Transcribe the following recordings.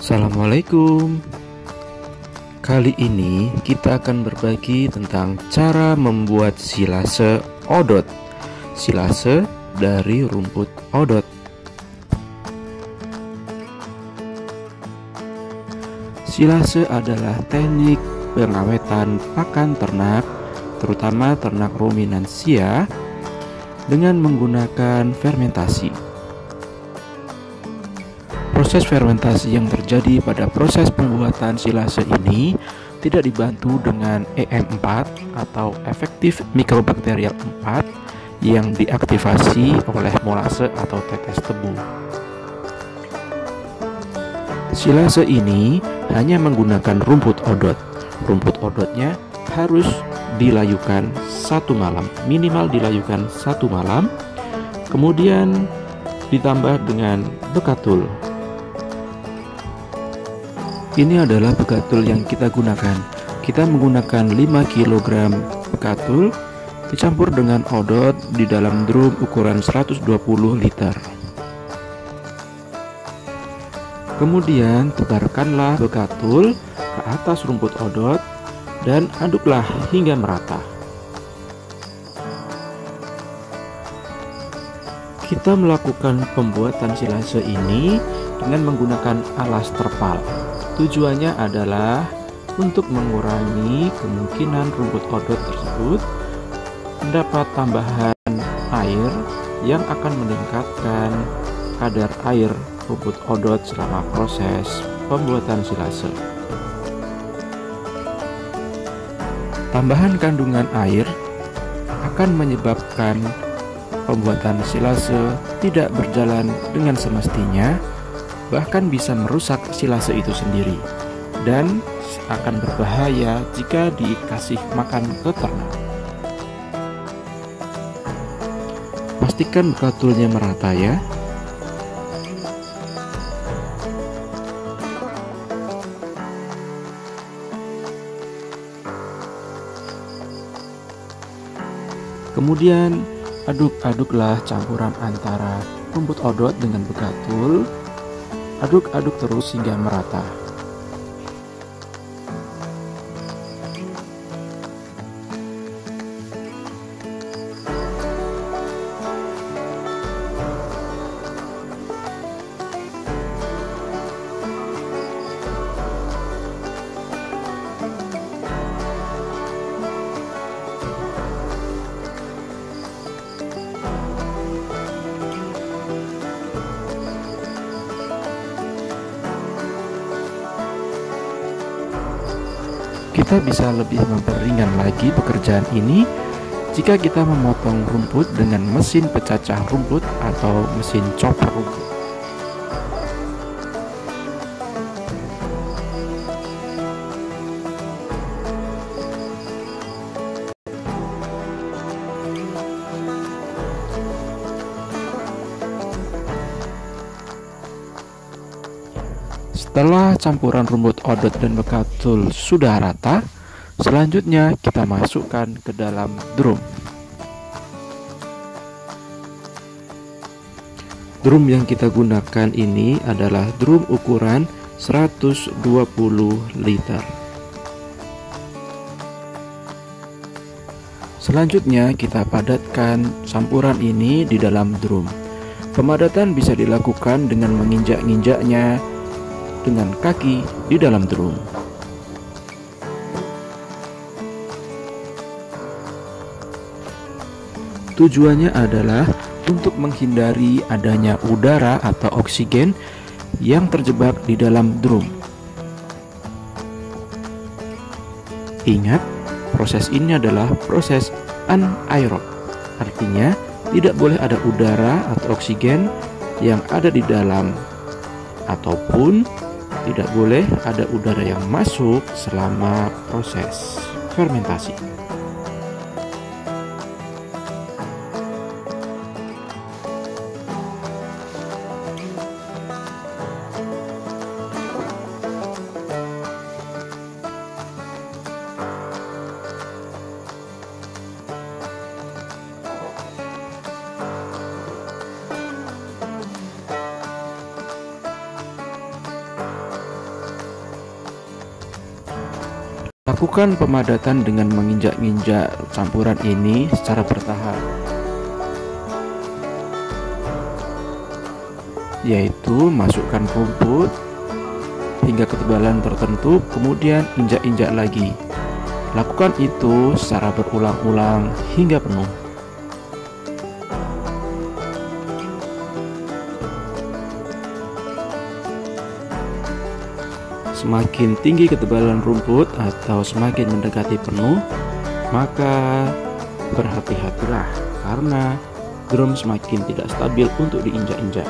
Assalamualaikum. Kali ini kita akan berbagi tentang cara membuat silase odot. Silase dari rumput odot. Silase adalah teknik pengawetan pakan ternak, terutama ternak ruminansia, dengan menggunakan fermentasi. Proses fermentasi yang terjadi pada proses pembuatan silase ini tidak dibantu dengan EM4 atau efektif mikrobakterial 4 yang diaktifasi oleh molase atau tetes tebu. Silase ini hanya menggunakan rumput odot. Rumput odotnya harus dilayukan 1 malam, minimal dilayukan 1 malam, kemudian ditambah dengan bekatul. Ini adalah bekatul yang kita gunakan. Kita menggunakan 5 kg bekatul dicampur dengan odot di dalam drum ukuran 120 liter. Kemudian tebarkanlah bekatul ke atas rumput odot dan aduklah hingga merata. Kita melakukan pembuatan silase ini dengan menggunakan alas terpal. Tujuannya adalah untuk mengurangi kemungkinan rumput odot tersebut mendapat tambahan air yang akan meningkatkan kadar air rumput odot selama proses pembuatan silase. Tambahan kandungan air akan menyebabkan pembuatan silase tidak berjalan dengan semestinya, bahkan bisa merusak silase itu sendiri dan akan berbahaya jika dikasih makan ke ternak. Pastikan bekatulnya merata ya. Kemudian aduk-aduklah campuran antara rumput odot dengan bekatul. Aduk-aduk terus hingga merata. Kita bisa lebih memperingan lagi pekerjaan ini jika kita memotong rumput dengan mesin pecacah rumput atau mesin chopper rumput. Setelah campuran rumput odot dan bekatul sudah rata, selanjutnya kita masukkan ke dalam drum. Drum yang kita gunakan ini adalah drum ukuran 120 liter. Selanjutnya kita padatkan campuran ini di dalam drum. Pemadatan bisa dilakukan dengan menginjak-injaknya dengan kaki di dalam drum. Tujuannya adalah untuk menghindari adanya udara atau oksigen yang terjebak di dalam drum. Ingat, proses ini adalah proses anaerob. Artinya, tidak boleh ada udara atau oksigen yang ada di dalam, ataupun tidak boleh ada udara yang masuk selama proses fermentasi. Lakukan pemadatan dengan menginjak-injak campuran ini secara bertahap, yaitu masukkan rumput hingga ketebalan tertentu, kemudian injak-injak lagi. Lakukan itu secara berulang-ulang hingga penuh. Semakin tinggi ketebalan rumput atau semakin mendekati penuh, maka berhati-hatilah karena drum semakin tidak stabil untuk diinjak-injak.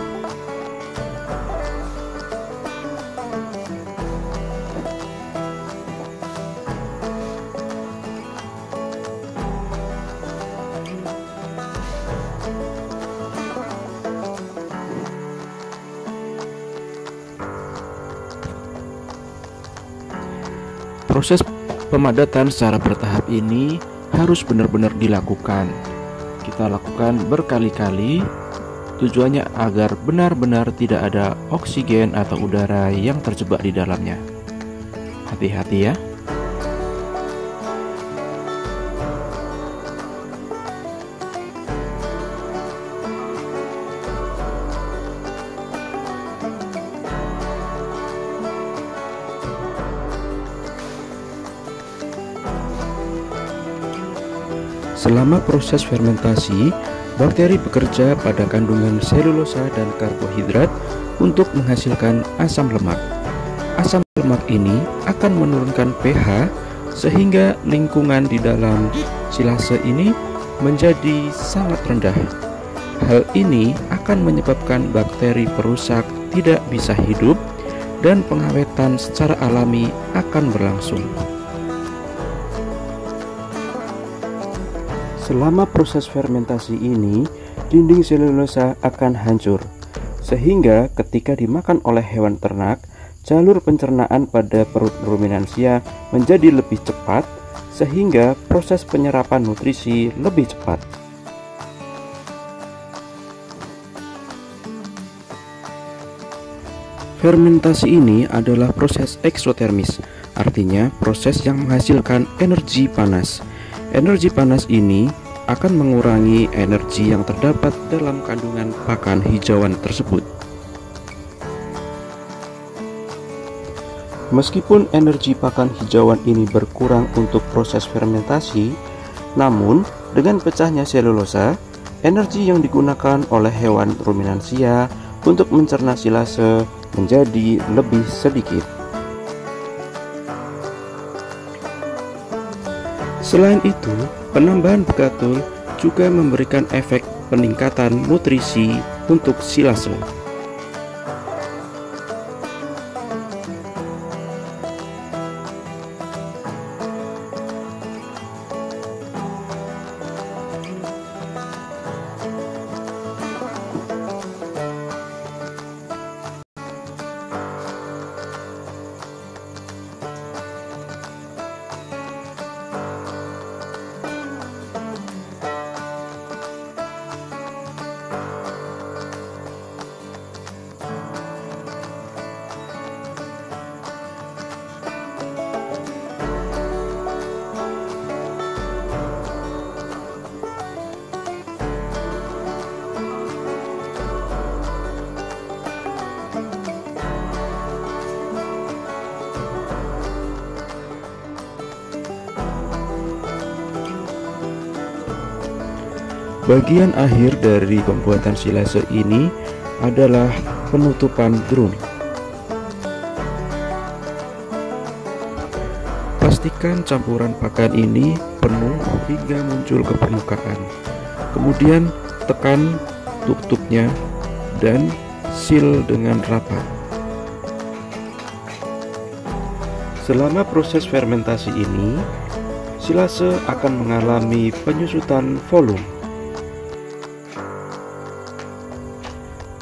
Proses pemadatan secara bertahap ini harus benar-benar dilakukan. Kita lakukan berkali-kali, tujuannya agar benar-benar tidak ada oksigen atau udara yang terjebak di dalamnya. Hati-hati ya. Selama proses fermentasi, bakteri bekerja pada kandungan selulosa dan karbohidrat untuk menghasilkan asam lemak. Asam lemak ini akan menurunkan pH sehingga lingkungan di dalam silase ini menjadi sangat rendah. Hal ini akan menyebabkan bakteri perusak tidak bisa hidup dan pengawetan secara alami akan berlangsung. Selama proses fermentasi ini, dinding selulosa akan hancur, sehingga ketika dimakan oleh hewan ternak, jalur pencernaan pada perut ruminansia menjadi lebih cepat, sehingga proses penyerapan nutrisi lebih cepat. Fermentasi ini adalah proses eksotermis, artinya proses yang menghasilkan energi panas. Energi panas ini akan mengurangi energi yang terdapat dalam kandungan pakan hijauan tersebut. Meskipun energi pakan hijauan ini berkurang untuk proses fermentasi, namun dengan pecahnya selulosa, energi yang digunakan oleh hewan ruminansia untuk mencerna silase menjadi lebih sedikit. Selain itu, penambahan bekatul juga memberikan efek peningkatan nutrisi untuk silase. Bagian akhir dari pembuatan silase ini adalah penutupan drum. Pastikan campuran pakan ini penuh hingga muncul ke permukaan. Kemudian tekan tutupnya dan seal dengan rapat. Selama proses fermentasi ini, silase akan mengalami penyusutan volume.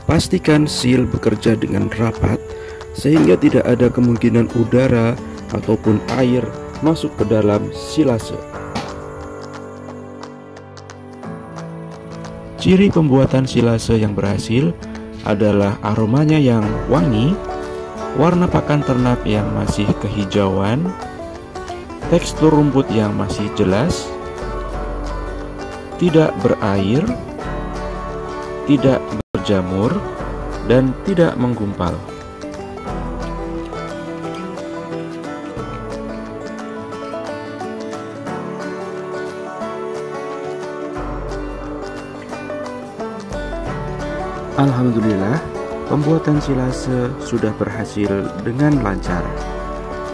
Pastikan seal bekerja dengan rapat sehingga tidak ada kemungkinan udara ataupun air masuk ke dalam silase. Ciri pembuatan silase yang berhasil adalah aromanya yang wangi, warna pakan ternak yang masih kehijauan, tekstur rumput yang masih jelas, tidak berair, tidak berjamur, dan tidak menggumpal. Alhamdulillah, pembuatan silase sudah berhasil dengan lancar.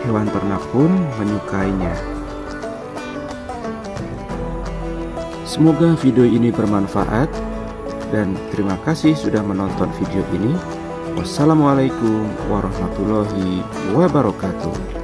Hewan ternak pun menyukainya. Semoga video ini bermanfaat dan terima kasih sudah menonton video ini. Wassalamualaikum warahmatullahi wabarakatuh.